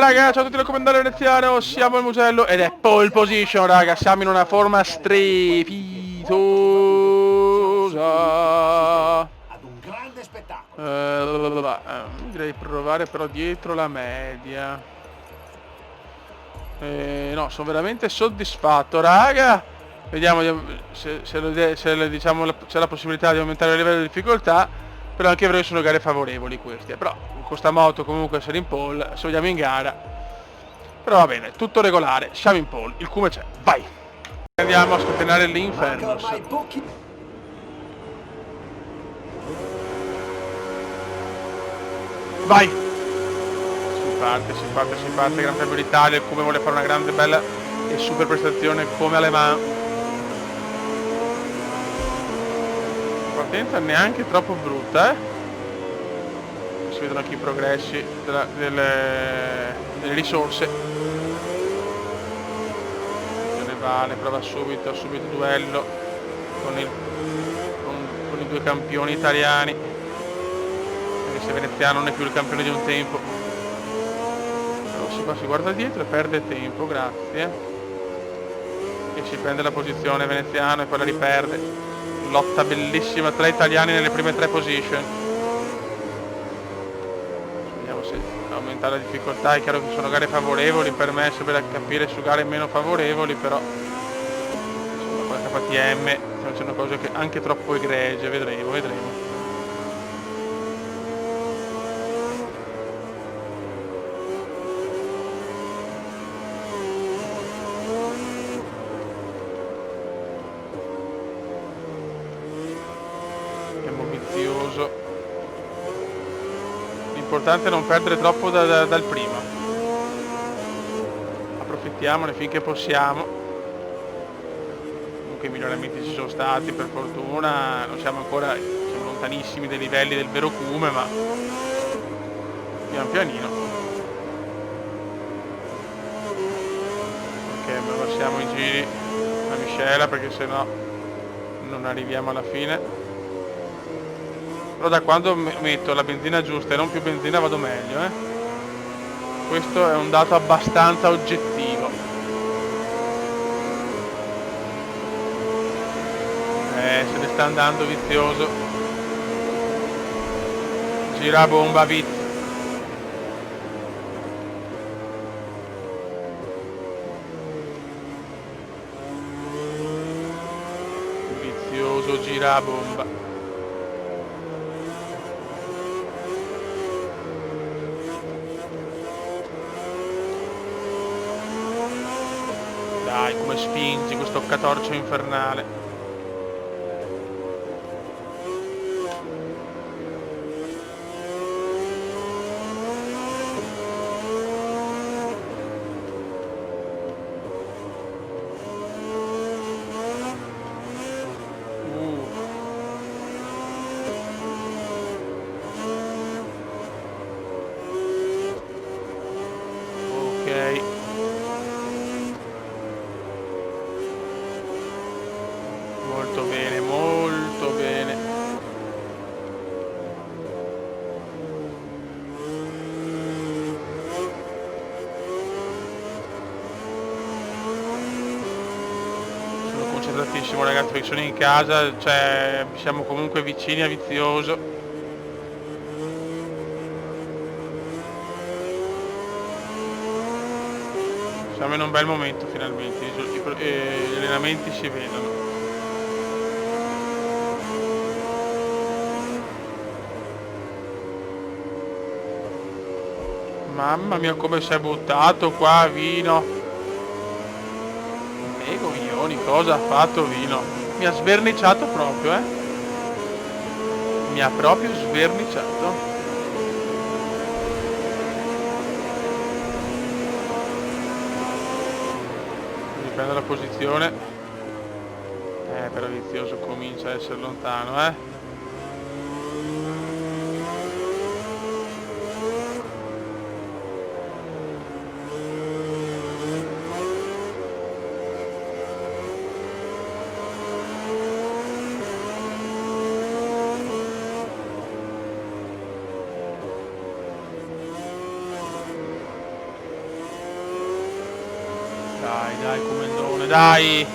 raga, ciao a tutti dal commentario veneziano, siamo al Mugello ed è pole position raga, siamo in una forma strepitosa. Ad un grande spettacolo. Direi provare però dietro la media. No, sono veramente soddisfatto raga. Vediamo se diciamo, c'è la possibilità di aumentare il livello di difficoltà. Però anche vero che sono gare favorevoli queste. Però con sta moto comunque essere in pole, se vogliamo in gara. Però va bene, tutto regolare, siamo in pole, il cume c'è, vai! Andiamo a scatenare l'inferno. Vai! Si parte, Gran Premio d'Italia, il cume vuole fare una grande, bella e super prestazione come alle mani. Partenza neanche troppo brutta, si vedono anche i progressi delle risorse. Ne vale, prova subito duello con i due campioni italiani. Anche se Veneziano non è più il campione di un tempo. Però si guarda dietro e perde tempo, grazie. E si prende la posizione Veneziano e poi la riperde. Lotta bellissima tra italiani nelle prime 3 position. Vediamo se aumentare la difficoltà. È chiaro che sono gare favorevoli, per me sembra da capire su gare meno favorevoli, però insomma con la KTM stanno facendo cose che anche troppo egregie, vedremo. Vizioso. L'importante è non perdere troppo dal primo. Approfittiamone finché possiamo. Comunque i miglioramenti ci sono stati, per fortuna. Non siamo ancora, siamo lontanissimi dai livelli del vero cume, ma pian pianino. Ok, abbassiamo i giri a miscela perché sennò non arriviamo alla fine. Però da quando metto la benzina giusta e non più benzina vado meglio, Questo è un dato abbastanza oggettivo. Se ne sta andando vizioso. Gira a bomba Viz. Vizioso gira a bomba. Dai, come spingi questo catorcio infernale. Ok. Molto bene, molto bene. Sono concentratissimo ragazzi, perché sono in casa, cioè siamo comunque vicini a Vizioso. Siamo in un bel momento finalmente, gli allenamenti si vedono. Mamma mia come si è buttato qua Vino. E coglioni, cosa ha fatto Vino? Mi ha sverniciato proprio, Mi ha proprio sverniciato. Riprende la posizione. Però Vizioso comincia a essere lontano, Dai, comendone, dai!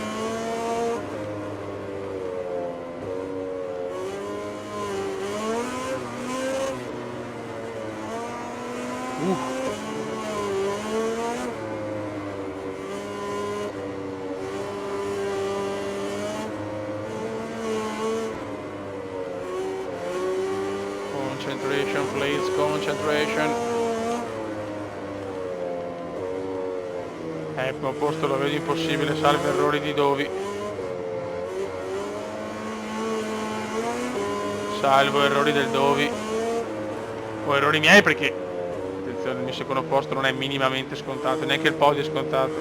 Concentration, please, concentration. Primo posto lo vedo impossibile, salvo errori di Dovi. Salvo errori del Dovi. O errori miei perché, attenzione, il mio secondo posto non è minimamente scontato, neanche il podio è scontato.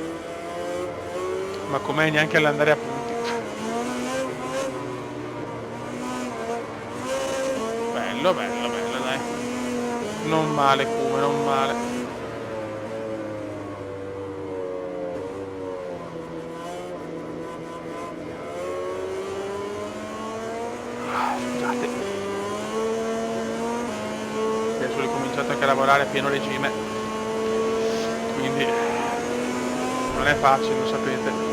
Ma com'è neanche all'andare a punti. Bello, dai. Non male, Come, non male. Scusate. Adesso ho ricominciato anche a lavorare a pieno regime. Quindi non è facile, lo sapete.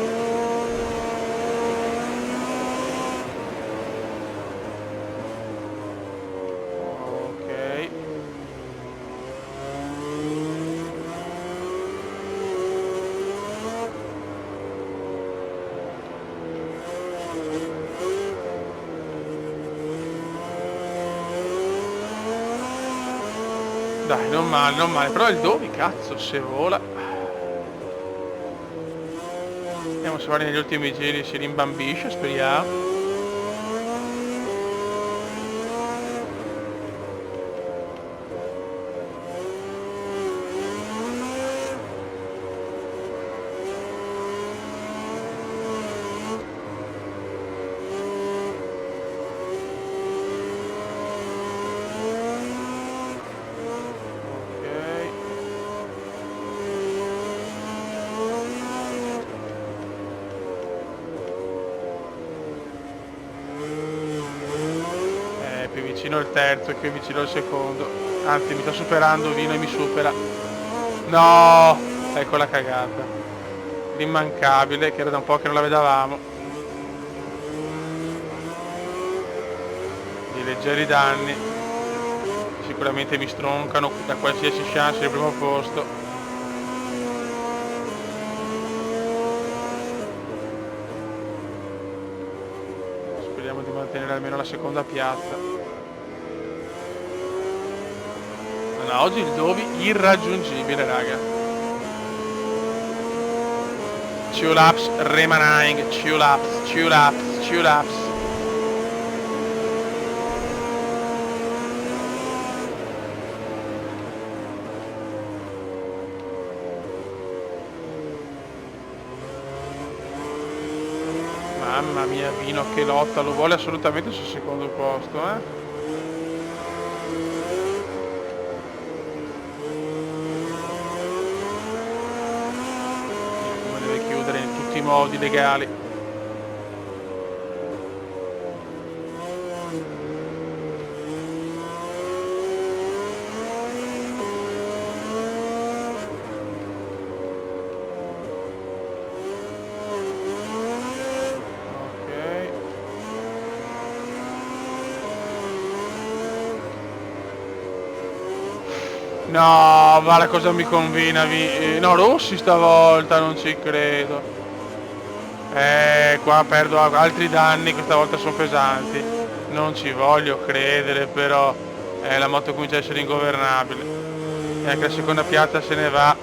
Dai, non male, però il Dovi, cazzo, se vola. Vediamo se magari negli ultimi giri si rimbambisce, speriamo. Più vicino il terzo e più vicino il secondo. Anzi, mi sta superando Vino e mi supera. No! Ecco la cagata. L'immancabile, che era da un po' che non la vedavamo. I leggeri danni. Sicuramente mi stroncano da qualsiasi chance del primo posto. Speriamo di mantenere almeno la seconda piazza. No, oggi il Dovi irraggiungibile, raga. 2 laps remaining, 2 laps. Mamma mia, Vino che lotta, lo vuole assolutamente sul secondo posto, in tutti i modi legali. Ok. No, guarda cosa mi combina. No, Rossi stavolta, non ci credo. Qua perdo altri danni, questa volta sono pesanti. Non ci voglio credere, però la moto comincia a essere ingovernabile. E anche la seconda piazza se ne va.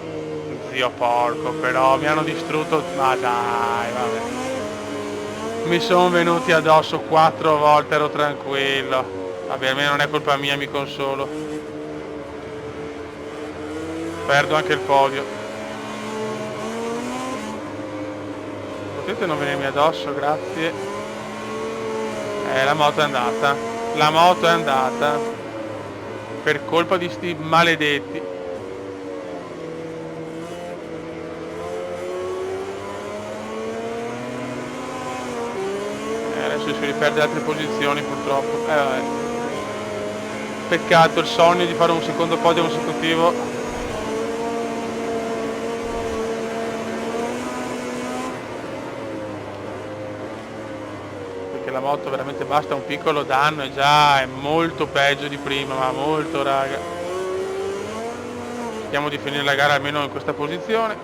Zio porco, però mi hanno distrutto. Ma dai, vabbè. Mi sono venuti addosso 4 volte, ero tranquillo. Vabbè, almeno non è colpa mia, mi consolo. Perdo anche il podio. Potete non venirmi addosso, grazie. La moto è andata. La moto è andata. Per colpa di sti maledetti. Adesso si riperde altre posizioni purtroppo. Vabbè. Peccato, il sogno di fare un secondo podio consecutivo. la moto veramente basta un piccolo danno e già è molto peggio di prima, ma molto, raga. Cerchiamo di finire la gara almeno in questa posizione.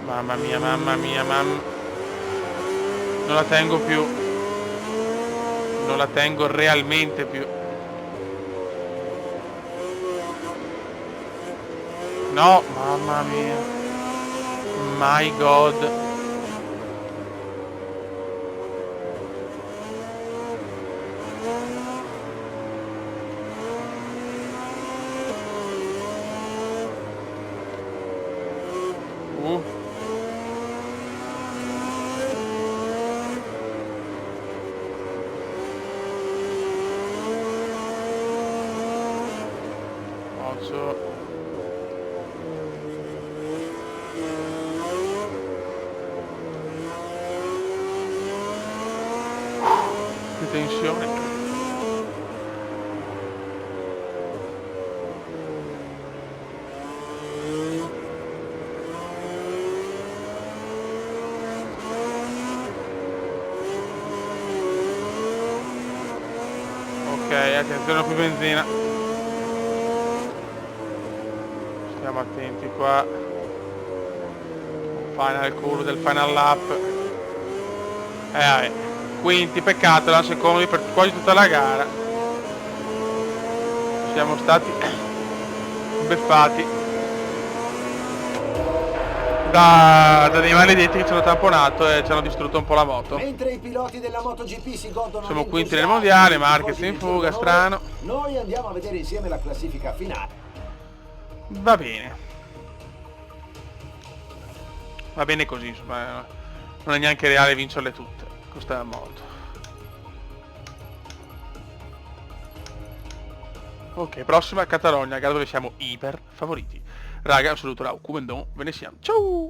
Mamma mia, mamma mia, mamma. Non la tengo più. Non la tengo realmente più. No, mamma mia. My God. Occhio. Che tensione. Ok, attenzione, più benzina. Stiamo attenti qua. Final curve del final lap. Quinti, peccato, erano secondi per quasi tutta la gara. Siamo stati beffati da dei maledetti che ci hanno tamponato e ci hanno distrutto un po' la moto. Mentre i piloti della MotoGP si godono Siamo quinti nel mondiale, Marquez in fuga, strano. Noi andiamo a vedere insieme la classifica finale. Va bene. Va bene così, insomma, non è neanche reale vincerle tutte, questa moto. Ok, prossima Catalogna, gara dove siamo iper favoriti. Raga, un saluto da Ocumendon, ve ne siamo. Ciao!